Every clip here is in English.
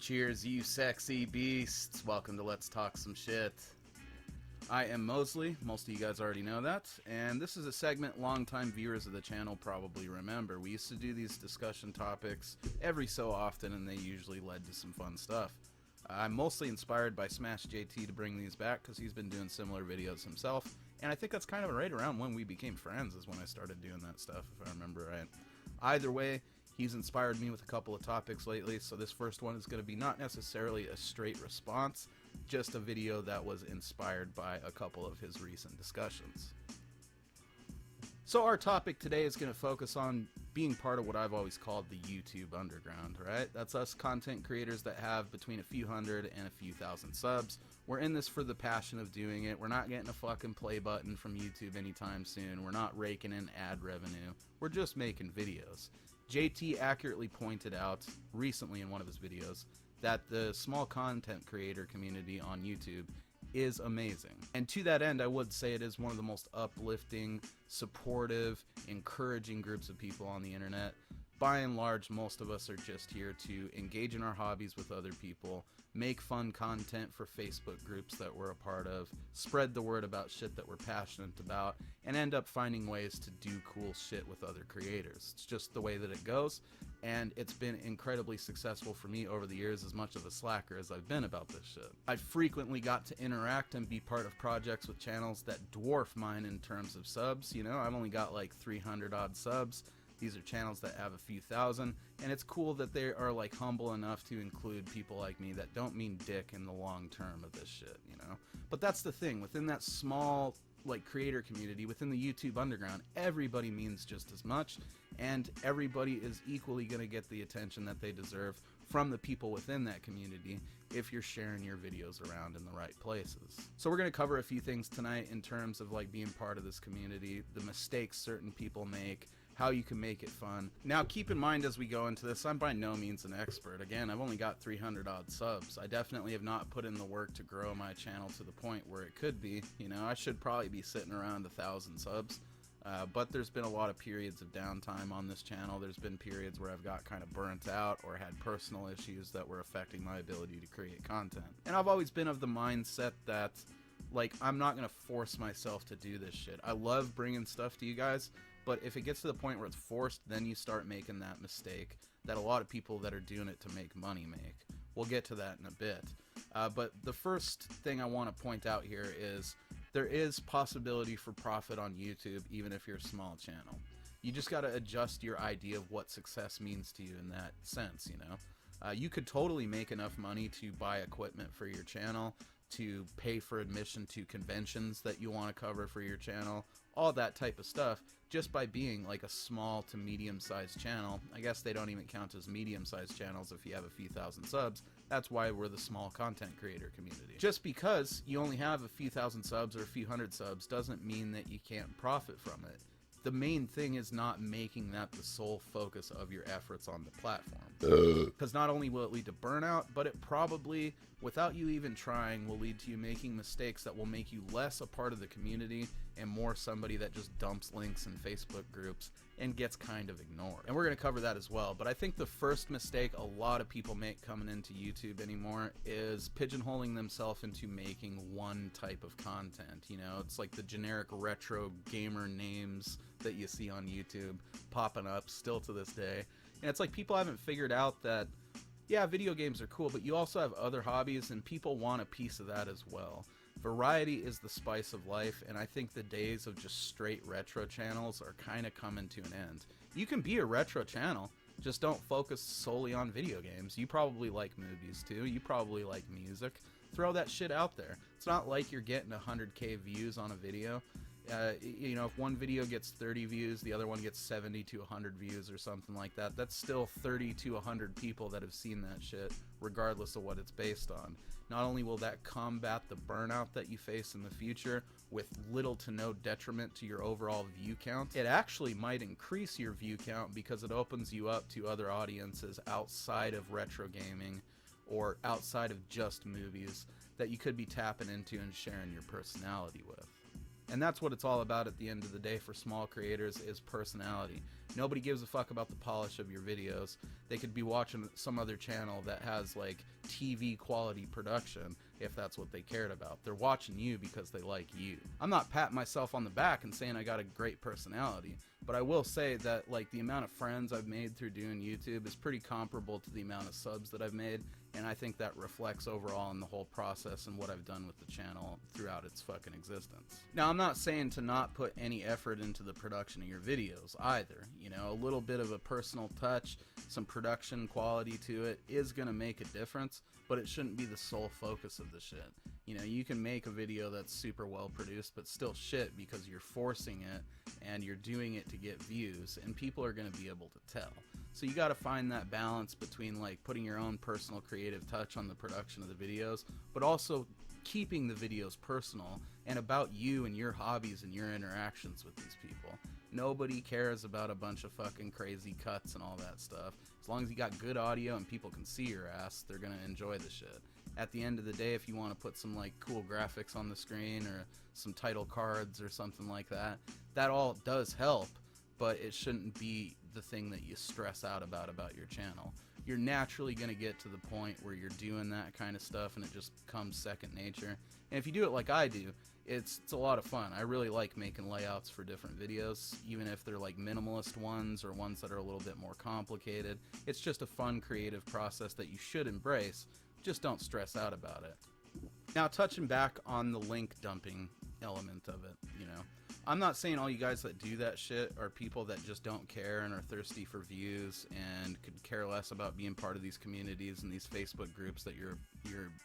Cheers, you sexy beasts. Welcome to Let's Talk Some Shit. I am Mosley. Most of you guys already know that. And this is a segment longtime viewers of the channel probably remember. We used to do these discussion topics every so often, and they usually led to some fun stuff. I'm mostly inspired by Smash JT to bring these back because he's been doing similar videos himself. And I think that's kind of right around when we became friends is when I started doing that stuff, if I remember right. Either way, he's inspired me with a couple of topics lately, so this first one is going to be not necessarily a straight response, just a video that was inspired by a couple of his recent discussions. So our topic today is going to focus on being part of what I've always called the YouTube underground, right? That's us content creators that have between a few hundred and a few thousand subs. We're in this for the passion of doing it. We're not getting a fucking play button from YouTube anytime soon. We're not raking in ad revenue. We're just making videos. JT accurately pointed out recently in one of his videos that the small content creator community on YouTube is amazing. And to that end, I would say it is one of the most uplifting, supportive, encouraging groups of people on the internet. By and large, most of us are just here to engage in our hobbies with other people, make fun content for Facebook groups that we're a part of, spread the word about shit that we're passionate about, and end up finding ways to do cool shit with other creators. It's just the way that it goes, and it's been incredibly successful for me over the years, as much of a slacker as I've been about this shit. I frequently got to interact and be part of projects with channels that dwarf mine in terms of subs. You know, I've only got like 300 odd subs. These are channels that have a few thousand, and it's cool that they are like humble enough to include people like me that don't mean dick in the long term of this shit, you know? But that's the thing, within that small like creator community, within the YouTube underground, everybody means just as much, and everybody is equally going to get the attention that they deserve from the people within that community if you're sharing your videos around in the right places. So we're going to cover a few things tonight in terms of like being part of this community, the mistakes certain people make, how you can make it fun. Now keep in mind as we go into this, I'm by no means an expert. Again, I've only got 300 odd subs. I definitely have not put in the work to grow my channel to the point where it could be. You know, I should probably be sitting around 1,000 subs. But there's been a lot of periods of downtime on this channel. There's been periods where I've got kind of burnt out or had personal issues that were affecting my ability to create content. And I've always been of the mindset that, like, I'm not going to force myself to do this shit. I love bringing stuff to you guys, but if it gets to the point where it's forced, then you start making that mistake that a lot of people that are doing it to make money make. We'll get to that in a bit. But the first thing I want to point out here is there is possibility for profit on YouTube, even if you're a small channel. You just got to adjust your idea of what success means to you in that sense, you know? You could totally make enough money to buy equipment for your channel, to pay for admission to conventions that you want to cover for your channel, all that type of stuff, just by being like a small to medium-sized channel. I guess they don't even count as medium-sized channels if you have a few thousand subs. That's why we're the small content creator community. Just because you only have a few thousand subs or a few hundred subs doesn't mean that you can't profit from it. The main thing is not making that the sole focus of your efforts on the platform. Because not only will it lead to burnout, but it probably, without you even trying, will lead to you making mistakes that will make you less a part of the community and more somebody that just dumps links in Facebook groups and gets kind of ignored. And we're going to cover that as well. But I think the first mistake a lot of people make coming into YouTube anymore is pigeonholing themselves into making one type of content. You know, it's like the generic retro gamer names that you see on YouTube popping up still to this day. And it's like people haven't figured out that, yeah, video games are cool, but you also have other hobbies and people want a piece of that as well. Variety is the spice of life, and I think the days of just straight retro channels are kind of coming to an end. You can be a retro channel, just don't focus solely on video games. You probably like movies too, you probably like music. Throw that shit out there. It's not like you're getting 100k views on a video. You know, if one video gets 30 views, the other one gets 70 to 100 views or something like that, that's still 30 to 100 people that have seen that shit, regardless of what it's based on. Not only will that combat the burnout that you face in the future with little to no detriment to your overall view count, it actually might increase your view count because it opens you up to other audiences outside of retro gaming or outside of just movies that you could be tapping into and sharing your personality with. And that's what it's all about at the end of the day for small creators, is personality. Nobody gives a fuck about the polish of your videos. They could be watching some other channel that has like TV quality production if that's what they cared about. They're watching you because they like you. I'm not patting myself on the back and saying I got a great personality, but I will say that like the amount of friends I've made through doing YouTube is pretty comparable to the amount of subs that I've made, and I think that reflects overall in the whole process and what I've done with the channel throughout its fucking existence. Now, I'm not saying to not put any effort into the production of your videos either. You know, a little bit of a personal touch, some production quality to it is gonna make a difference, but it shouldn't be the sole focus of the shit. You know, you can make a video that's super well produced but still shit because you're forcing it and you're doing it to get views, and people are going to be able to tell. So you got to find that balance between like putting your own personal creative touch on the production of the videos, but also keeping the videos personal and about you and your hobbies and your interactions with these people. Nobody cares about a bunch of fucking crazy cuts and all that stuff. As long as you got good audio and people can see your ass, they're gonna enjoy the shit. At the end of the day, if you want to put some like cool graphics on the screen or some title cards or something like that, that all does help, but it shouldn't be the thing that you stress out about your channel. You're naturally going to get to the point where you're doing that kind of stuff and it just becomes second nature. And if you do it like I do, it's a lot of fun. I really like making layouts for different videos, even if they're like minimalist ones or ones that are a little bit more complicated. It's just a fun creative process that you should embrace. Just don't stress out about it. Now, touching back on the link dumping element of it, you know, I'm not saying all you guys that do that shit are people that just don't care and are thirsty for views and could care less about being part of these communities and these Facebook groups that you're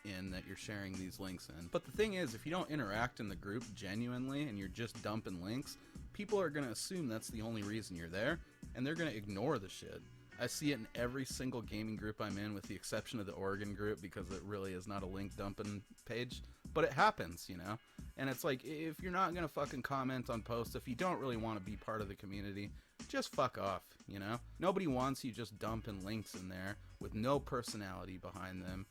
in, that you're sharing these links in. But the thing is, if you don't interact in the group genuinely and you're just dumping links, people are going to assume that's the only reason you're there, and they're going to ignore the shit. I see it in every single gaming group I'm in, with the exception of the Oregon group, because it really is not a link dumping page. But it happens, you know? And it's like, if you're not gonna fucking comment on posts, if you don't really want to be part of the community, just fuck off, you know? Nobody wants you just dumping links in there with no personality behind them.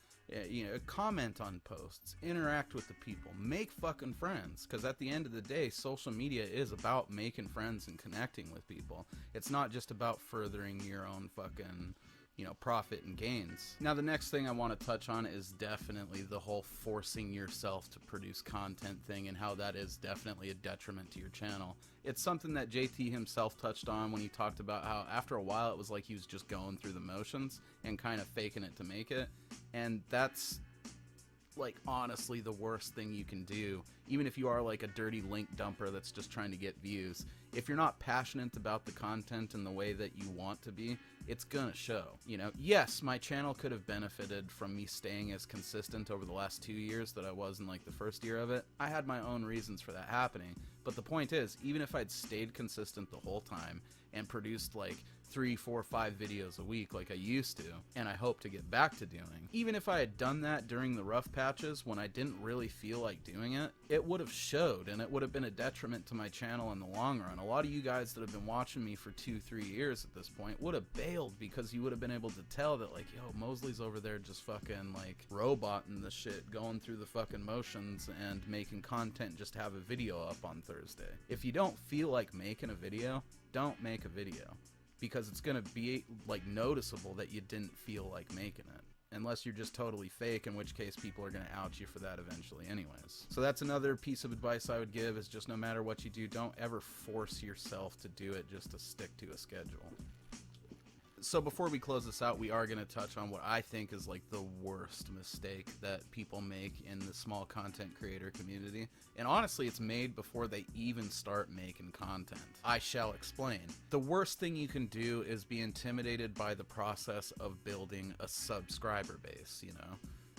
You know, comment on posts, interact with the people, make fucking friends, because at the end of the day, social media is about making friends and connecting with people. It's not just about furthering your own fucking, you know, profit and gains. Now, the next thing I want to touch on is definitely the whole forcing yourself to produce content thing, and how that is definitely a detriment to your channel. It's something that JT himself touched on when he talked about how after a while it was like he was just going through the motions and kind of faking it to make it. And that's like honestly the worst thing you can do, even if you are like a dirty link dumper that's just trying to get views. If you're not passionate about the content in the way that you want to be, it's gonna show. You know, yes, my channel could have benefited from me staying as consistent over the last 2 years that I was in like the first year of it. I had my own reasons for that happening, but the point is, even if I'd stayed consistent the whole time and produced like 3, 4, 5 videos a week like I used to, and I hope to get back to doing, even if I had done that during the rough patches when I didn't really feel like doing it, it would have showed, and it would have been a detriment to my channel in the long run. A lot of you guys that have been watching me for 2, 3 years at this point would have bailed, because you would have been able to tell that like, yo, Mosley's over there just fucking like roboting the shit, going through the fucking motions and making content just to have a video up on Thursday. If you don't feel like making a video, don't make a video, because it's gonna be like noticeable that you didn't feel like making it, unless you're just totally fake, in which case people are gonna out you for that eventually anyways. So that's another piece of advice I would give, is just no matter what you do, don't ever force yourself to do it just to stick to a schedule. So before we close this out, we are going to touch on what I think is like the worst mistake that people make in the small content creator community. And honestly, it's made before they even start making content. I shall explain. The worst thing you can do is be intimidated by the process of building a subscriber base, you know?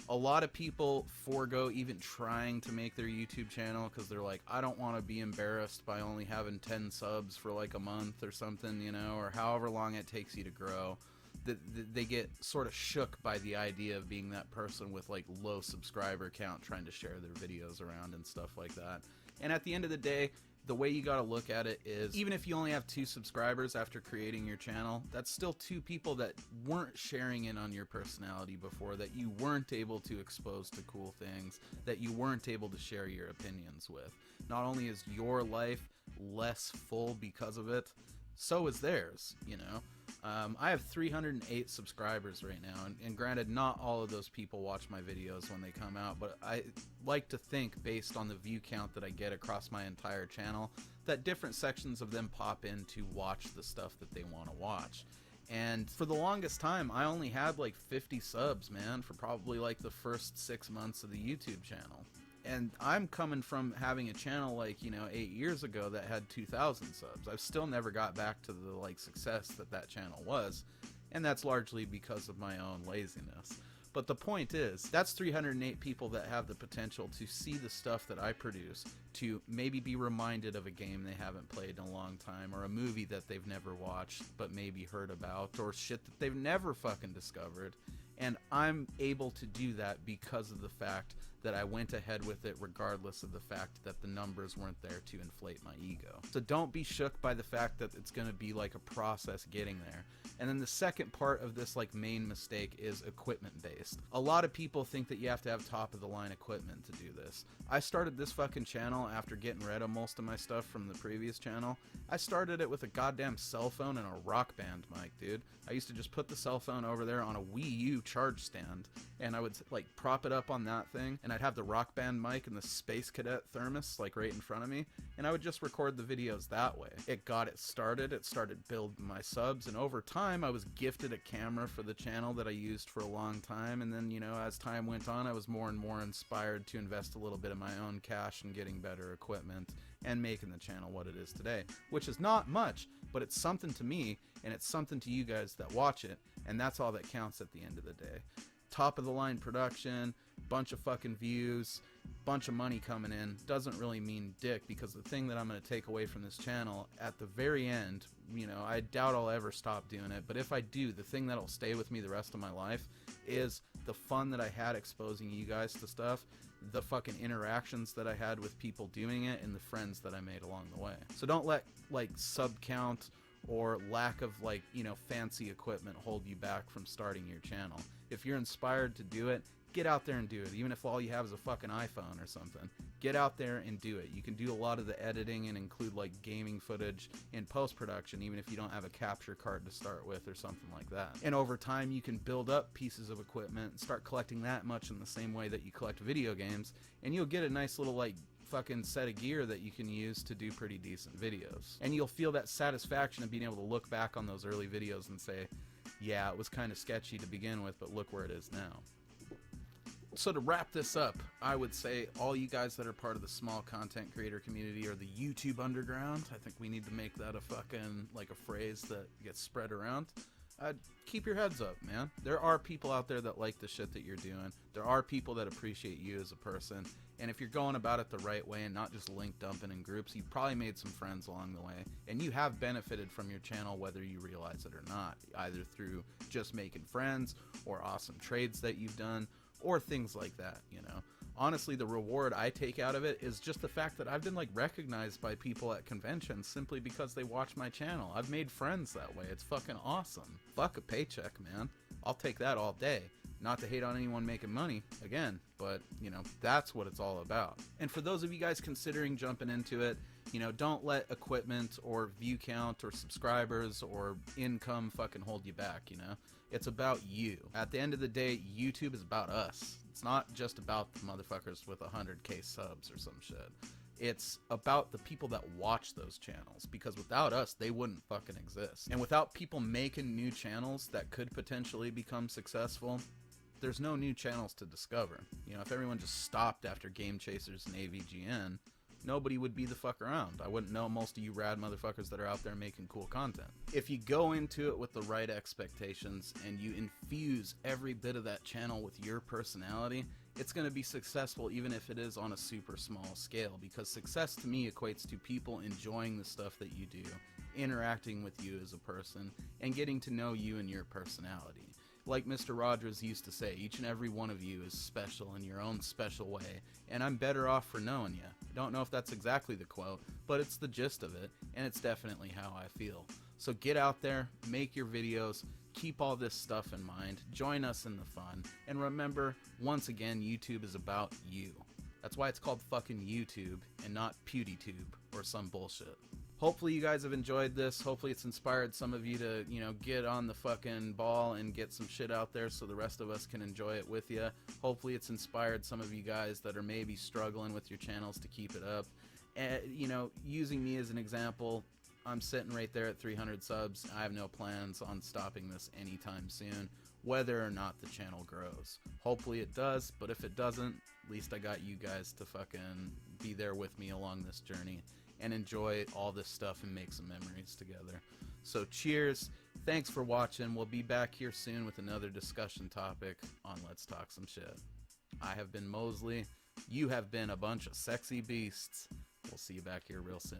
A lot of people forego even trying to make their YouTube channel because they're like, I don't want to be embarrassed by only having 10 subs for like a month or something, you know, or however long it takes you to grow. They get sort of shook by the idea of being that person with like low subscriber count trying to share their videos around and stuff like that. And at the end of the day, The way you gotta look at it is, even if you only have 2 subscribers after creating your channel, that's still 2 people that weren't sharing in on your personality before, that you weren't able to expose to cool things, that you weren't able to share your opinions with. Not only is your life less full because of it, so is theirs, you know? I have 308 subscribers right now, and granted, not all of those people watch my videos when they come out, but I like to think, based on the view count that I get across my entire channel, that different sections of them pop in to watch the stuff that they want to watch. And for the longest time, I only had like 50 subs, man, for probably like the first 6 months of the YouTube channel. And I'm coming from having a channel like, you know, 8 years ago that had 2,000 subs. I've still never got back to the like success that that channel was, and that's largely because of my own laziness. But the point is, that's 308 people that have the potential to see the stuff that I produce, to maybe be reminded of a game they haven't played in a long time, or a movie that they've never watched but maybe heard about, or shit that they've never fucking discovered. And I'm able to do that because of the fact that I went ahead with it regardless of the fact that the numbers weren't there to inflate my ego. So don't be shook by the fact that it's going to be like a process getting there. And then the second part of this like main mistake is equipment based. A lot of people think that you have to have top of the line equipment to do this. I started this fucking channel after getting rid of most of my stuff from the previous channel. I started it with a goddamn cell phone and a Rock Band mic, dude. I used to just put the cell phone over there on a Wii U charge stand, and I would like prop it up on that thing, and I'd have the Rock Band mic and the Space Cadet thermos like right in front of me, and I would just record the videos that way. It got it started building my subs, and over time I was gifted a camera for the channel that I used for a long time, and then, you know, as time went on, I was more and more inspired to invest a little bit of my own cash in getting better equipment and making the channel what it is today, which is not much, but it's something to me, and it's something to you guys that watch it, and that's all that counts at the end of the day. Top of the line production, bunch of fucking views, bunch of money coming in, doesn't really mean dick, because the thing that I'm going to take away from this channel at the very end, you know, I doubt I'll ever stop doing it, but if I do, the thing that'll stay with me the rest of my life is the fun that I had exposing you guys to stuff, the fucking interactions that I had with people doing it, and the friends that I made along the way. So don't let like sub count or lack of like, you know, fancy equipment hold you back from starting your channel. If you're inspired to do it, get out there and do it. Even if all you have is a fucking iPhone or something, get out there and do it. You can do a lot of the editing and include like gaming footage in post-production, even if you don't have a capture card to start with or something like that. And over time you can build up pieces of equipment and start collecting that much in the same way that you collect video games, and you'll get a nice little like fucking set of gear that you can use to do pretty decent videos. And you'll feel that satisfaction of being able to look back on those early videos and say, yeah, it was kind of sketchy to begin with, but look where it is now. So to wrap this up, I would say all you guys that are part of the small content creator community, or the YouTube underground, I think we need to make that a fucking, like a phrase that gets spread around. Keep your heads up, man. There are people out there that like the shit that you're doing. There are people that appreciate you as a person. And if you're going about it the right way and not just link dumping in groups, you've probably made some friends along the way. And you have benefited from your channel whether you realize it or not, either through just making friends or awesome trades that you've done or things like that, you know. Honestly, the reward I take out of it is just the fact that I've been like recognized by people at conventions simply because they watch my channel. I've made friends that way. It's fucking awesome. Fuck a paycheck, man. I'll take that all day. Not to hate on anyone making money, again, but, you know, that's what it's all about. And for those of you guys considering jumping into it, you know, don't let equipment or view count or subscribers or income fucking hold you back, you know? It's about you. At the end of the day, YouTube is about us. It's not just about the motherfuckers with 100k subs or some shit. It's about the people that watch those channels, because without us, they wouldn't fucking exist. And without people making new channels that could potentially become successful, there's no new channels to discover. You know, if everyone just stopped after Game Chasers and AVGN, nobody would be the fuck around. I wouldn't know most of you rad motherfuckers that are out there making cool content. If you go into it with the right expectations and you infuse every bit of that channel with your personality, it's going to be successful even if it is on a super small scale, because success to me equates to people enjoying the stuff that you do, interacting with you as a person, and getting to know you and your personality. Like Mr. Rogers used to say, each and every one of you is special in your own special way, and I'm better off for knowing you. I don't know if that's exactly the quote, but it's the gist of it, and it's definitely how I feel. So get out there, make your videos, keep all this stuff in mind, join us in the fun, and remember, once again, YouTube is about you. That's why it's called fucking YouTube and not PewDieTube or some bullshit. Hopefully you guys have enjoyed this. Hopefully it's inspired some of you to, get on the fucking ball and get some shit out there so the rest of us can enjoy it with you. Hopefully it's inspired some of you guys that are maybe struggling with your channels to keep it up. And, using me as an example, I'm sitting right there at 300 subs. I have no plans on stopping this anytime soon, whether or not the channel grows. Hopefully it does, but if it doesn't, at least I got you guys to fucking be there with me along this journey and enjoy all this stuff and make some memories together. So cheers, thanks for watching. We'll be back here soon with another discussion topic on Let's Talk Some Shit. I have been Mosley. You have been a bunch of sexy beasts. We'll see you back here real soon.